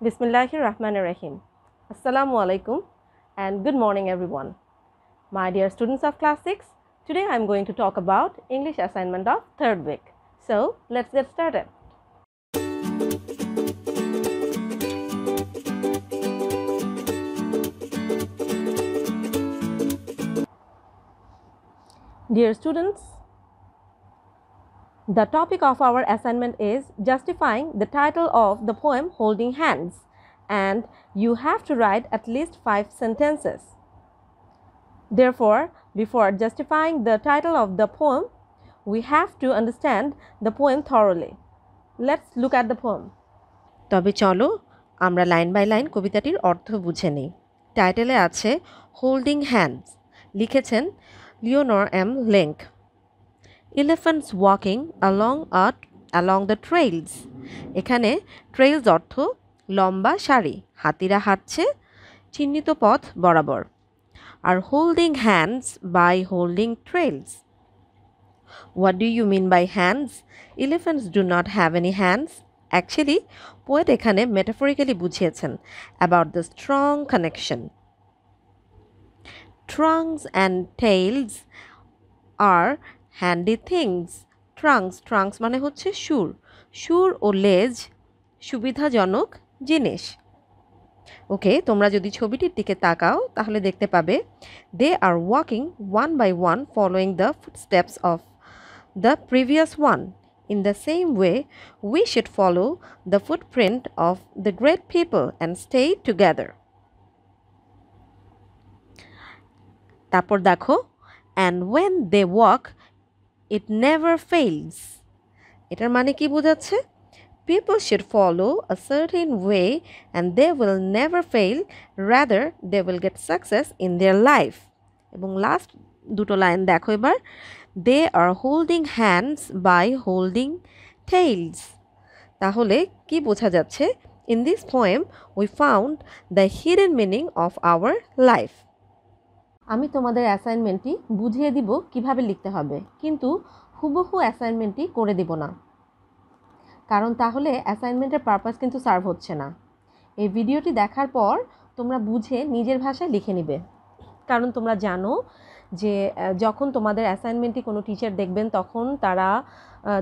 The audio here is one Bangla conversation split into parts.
Bismillahirrahmanirrahim. Assalamu alaikum and good morning everyone. My dear students of class 6, today I am going to talk about English assignment of 3rd week. So, let's get started. Dear students, the topic of our assignment is justifying the title of the poem Holding Hands, and you have to write at least 5 sentences. Therefore, before justifying the title of the poem, we have to understand the poem thoroughly. Let's look at the poem. তবে চলো আমরা লাইন বাই লাইন কবিতাটির অর্থ বুঝে নিই। টাইটেলে আছে হোল্ডিং হ্যান্ডস, লিখেছেন Leonore M Lenk. Elephants walking along the trails, এখানে ট্রেইলস অর্থ লম্বা সারি, হাতিরা হাঁটছে চিহ্নিত পথ বরাবর। আর holding hands by holding trails, what do you mean by hands? Elephants do not have any hands. Actually poet এখানে মেটাফরিক্যালি বুঝিয়েছেন about the strong connection. Trunks and tails আর হ্যান্ডি থিংস। ট্রাঙ্কস মানে হচ্ছে সুর ও লেজ সুবিধাজনক জিনিস। ওকে, তোমরা যদি ছবিটির দিকে তাকাও তাহলে দেখতে পাবে they are walking one by one following the footsteps of the previous one. In the same way, we should follow the footprint of the great people and stay together. তারপর দেখো, and when they walk, it never fails. এটার মানে কি বোঝাচ্ছে? People should follow a certain way and they will never fail, rather they will get success in their life. এবং লাস্ট দুটো লাইন দেখো এবার, they are holding hands by holding tails. তাহলে কি বোঝা যাচ্ছে? In this poem we found the hidden meaning of our life. আমি তোমাদের অ্যাসাইনমেন্টটি বুঝিয়ে দিব কিভাবে লিখতে হবে, কিন্তু হুবহু অ্যাসাইনমেন্টটি করে দিব না, কারণ তাহলে অ্যাসাইনমেন্টের পারপাস কিন্তু সার্ভ হচ্ছে না। এই ভিডিওটি দেখার পর তোমরা বুঝে নিজের ভাষায় লিখে নিবে, কারণ তোমরা জানো যে যখন তোমাদের অ্যাসাইনমেন্টটি কোনো টিচার দেখবেন তখন তারা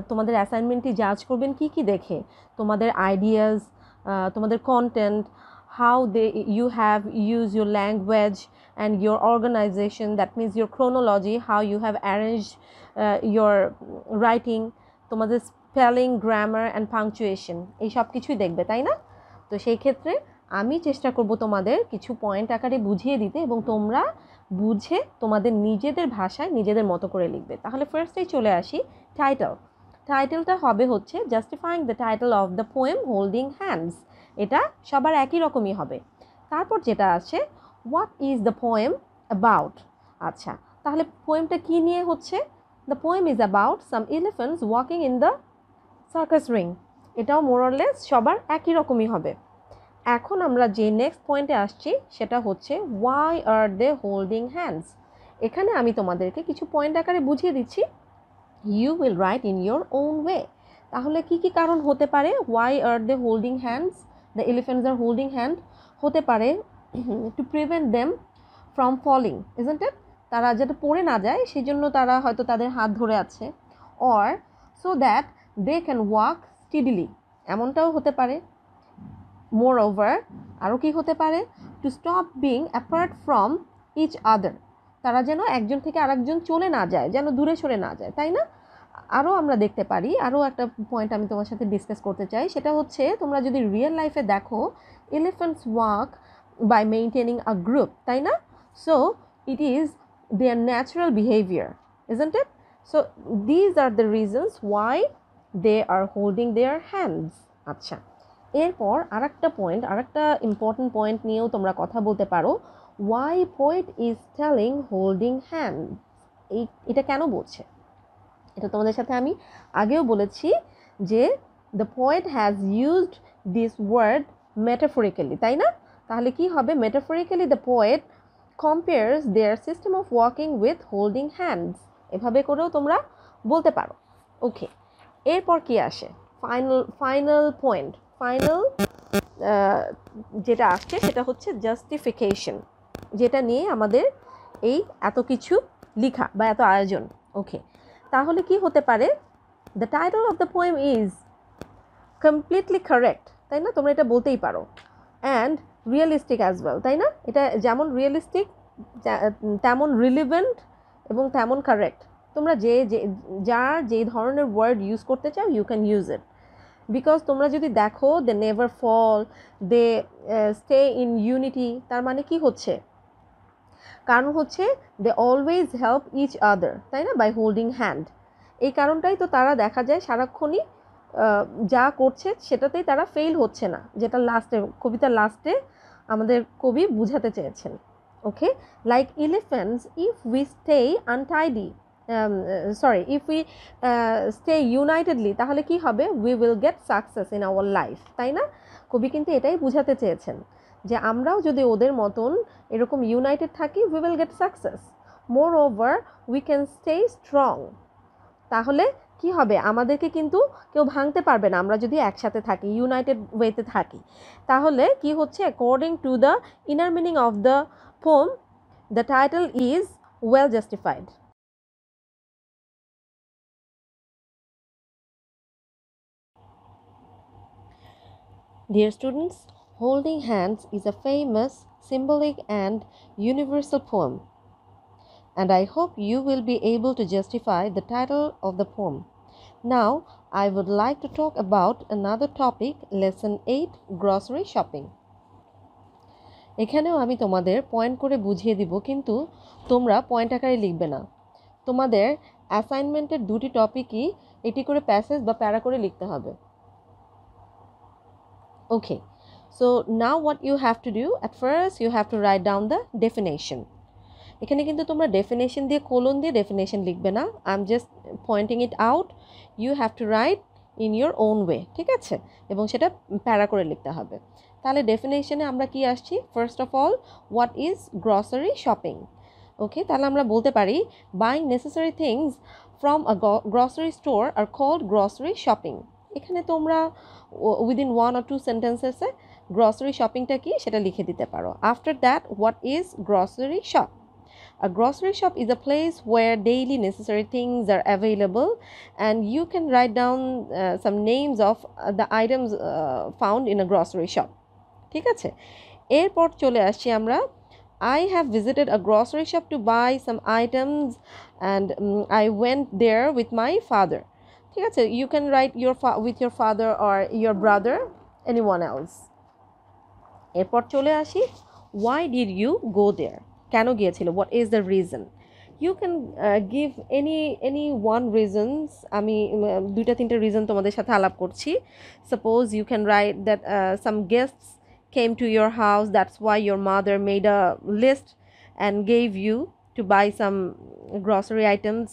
তোমাদের অ্যাসাইনমেন্টটি জাজ করবেন কি দেখে, তোমাদের আইডিয়াস, তোমাদের content, how you have used your language and your organization, that means your chronology, how you have arranged your writing, তোমাদের স্পেলিং, গ্রামার অ্যান্ড পাংচুয়েশন, এই সব কিছুই দেখবে, তাই না? তো সেই ক্ষেত্রে আমি চেষ্টা করব তোমাদের কিছু পয়েন্ট আকারে বুঝিয়ে দিতে এবং তোমরা বুঝে তোমাদের নিজেদের ভাষায় নিজেদের মতো করে লিখবে। তাহলে ফার্স্টেই চলে আসি টাইটেলটা হবে হচ্ছে justifying the title of the poem holding hands. এটা সবার একই রকমই হবে। তারপর যেটা আছে what is the poem about. আচ্ছা, তাহলে পোয়েমটা কী নিয়ে হচ্ছে? The poem is about some elephants walking in the circus ring. এটাও মোরলেস সবার একই রকমই হবে। এখন আমরা যে নেক্সট পয়েন্টে আসছি সেটা হচ্ছে why are they holding hands. এখানে আমি তোমাদেরকে কিছু পয়েন্ট আকারে বুঝিয়ে দিচ্ছি, you will write in your own way. তাহলে কি কারণ হতে পারে why are they holding hands, the elephants are holding hand? হতে পারে to prevent them from falling, isn't it? তারা যাতে পড়ে না যায় সেই জন্য তারা হয়তো তাদের হাত ধরে আছে, or so that they can walk steadily, এমনটাও হতে পারে। মোরওভার আরও কি হতে পারে? To stop being apart from each other, তারা যেন একজন থেকে আরেকজন চলে না যায়, যেন দূরে সরে না যায়, তাই না? আরও আমরা দেখতে পারি, আরও একটা পয়েন্ট আমি তোমার সাথে ডিসকাস করতে চাই, সেটা হচ্ছে তোমরা যদি রিয়েল লাইফে দেখো elephants walk by maintaining a group, তাই না? So it is their natural behaviour, isn't it? So these are the reasons why they are holding their hands. আচ্ছা, এরপর আরেকটা ইম্পর্টেন্ট পয়েন্ট নিয়েও তোমরা কথা বলতে পারো, why poet is telling holding hand. এটা কেন বলছে? এটা তোমাদের সাথে আমি আগেও বলেছি যে the poet has used this word metaphorically, তাই না? তাহলে কি হবে? Metaphorically the poet compares their system of walking with holding hands, এভাবে করেও তোমরা বলতে পারো। ওকে, এরপর কি আসে? ফাইনাল পয়েন্ট, ফাইনাল যেটা আসছে সেটা হচ্ছে জাস্টিফিকেশন, যেটা নিয়ে আমাদের এই এত কিছু লেখা বা এত আয়োজন। ওকে, তাহলে কি হতে পারে? The title of the poem is completely correct, তাই না? তোমরা এটা বলতেই পারো। অ্যান্ড রিয়েলিস্টিক অ্যাজ ওয়েল, তাই না? এটা যেমন রিয়েলিস্টিক তেমন রিলিভেন্ট এবং তেমন কারেক্ট। তোমরা যার যে ধরনের ওয়ার্ড ইউজ করতে চাও you can use it, because তোমরা যদি দেখো they never fall, they stay in unity, তার মানে কি হচ্ছে? কারণ হচ্ছে they always help each other, তাই না? By holding hand. এই কারণটাই তো তারা দেখা যায় সারাক্ষণই যা করছে সেটাতেই তারা ফেল হচ্ছে না, যেটা লাস্টে, কবিতার লাস্টে আমাদের কবি বুঝাতে চেয়েছেন। Okay, like elephants if we stay untidy, if we stay unitedly, তাহলে কি হবে? We will get success in our life, তাই না? কবি কিন্তু এটাই বুঝাতে চেয়েছেন যে আমরাও যদি ওদের মতন এরকম ইউনাইটেড থাকি, we will get success. More over we can stay strong. তাহলে কি হবে? আমাদেরকে কিন্তু কেউ ভাঙতে পারবে না আমরা যদি একসাথে থাকি, ইউনাইটেড ওয়েতে থাকি। তাহলে কি হচ্ছে? According to the inner meaning of the poem, the title is well justified. Dear students, Holding Hands is a famous, symbolic, and universal poem, and I hope you will be able to justify the title of the poem. Now, I would like to talk about another topic, Lesson 8, Grocery Shopping. এখানেও আমি তোমাদের পয়েন্ট করে বুঝিয়ে দিব, কিন্তু তোমরা পয়েন্ট আকারে লিখবে না। তোমাদের অ্যাসাইনমেন্টের দুটি টপিকই এটি করে প্যাসেজ বা প্যারা করে লিখতে হবে। Okay, so now what you have to do, at first you have to write down the definition. এখানে কিন্তু তোমরা ডেফিনেশন দিয়ে কোলন দিয়ে ডেফিনেশন লিখবে না, I am just pointing it out. You have to write in your own way, ঠিক আছে? এবং সেটা প্যারা করে লিখতে হবে। তাহলে ডেফিনেশনে আমরা কি আসছি? First of all, what is grocery shopping? Okay, তাহলে আমরা বলতে পারি buying necessary things from a grocery store are called grocery shopping. এখানে তোমরা উইদিন 1 or 2 সেন্টেন্সেসে গ্রসারি শপিংটা কি সেটা লিখে দিতে পারো। After that, what is grocery shop? A grocery shop is a place where daily necessary things are available, and you can write down some names of the items found in a grocery shop. ঠিক আছে? এরপর চলে আসছি আমরা, I have visited a grocery shop to buy some items and I went there with my father. ঠিক আছে? You can write with your father or your brother, anyone else. এরপর চলে আসি, why did you go there? কেন গিয়েছিল? what is the reason? You can give any one reasons. আমি দুইটা তিনটা রিজন তোমাদের সাথে আলাপ করছি। Suppose you can write that some guests came to your house, that's why your mother made a list and gave you to buy some grocery items.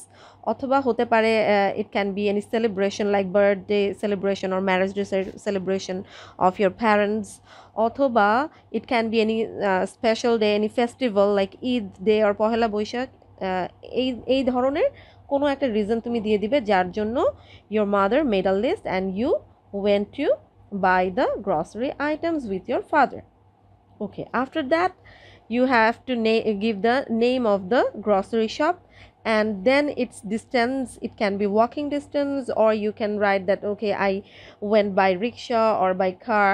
অথবা হতে পারে it can be any celebration like birthday celebration or marriage day celebration of your parents. অথবা it can be any special day, any festival like Eid day or Pohela Boishakh. এই ধরনের কোনো একটা রিজন তুমি দিয়ে দিবে যার জন্য your mother made a list and you went to buy the grocery items with your father. Okay, after that you have to give the name of the grocery shop and then its distance. It can be walking distance or you can write that okay, I went by rickshaw or by car.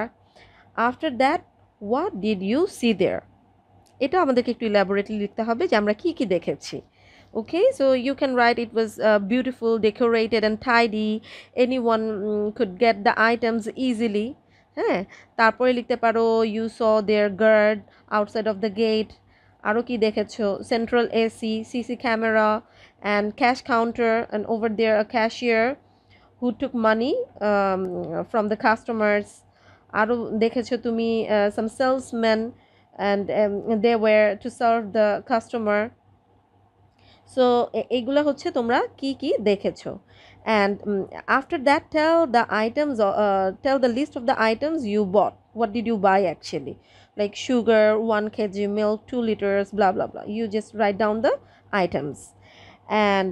After that, what did you see there? এটা আমাদেরকে একটু elaborately লিখতে হবে যে আমরা কি কি দেখেছি। Okay, so you can write it was beautiful, decorated and tidy. Anyone could get the items easily. হ্যাঁ, তারপরে লিখতে পারো you saw their guard outside of the gate. আরও কি দেখেছো? Central AC, CC camera and cash counter, and over there a cashier who took money from the customers. আরও দেখেছো তুমি some salesmen and they were to serve the customer. So এইগুলা হচ্ছে তোমরা কি কি দেখেছো। And after that tell the list of the items you bought. What did you buy actually? Like sugar, 1 kg milk, 2 liters, blah blah blah. You just write down the items. And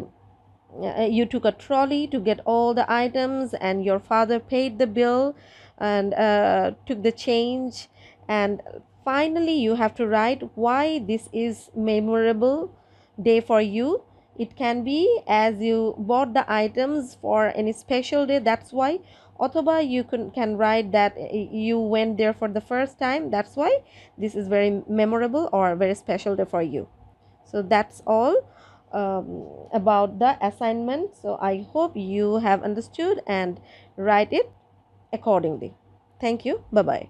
you took a trolley to get all the items, and your father paid the bill and took the change. And finally, you have to write why this is memorable day for you. It can be as you bought the items for any special day, that's why. Othoba you can write that you went there for the first time, that's why this is very memorable or very special day for you. So that's all about the assignment. So I hope you have understood and write it accordingly. Thank you. Bye bye.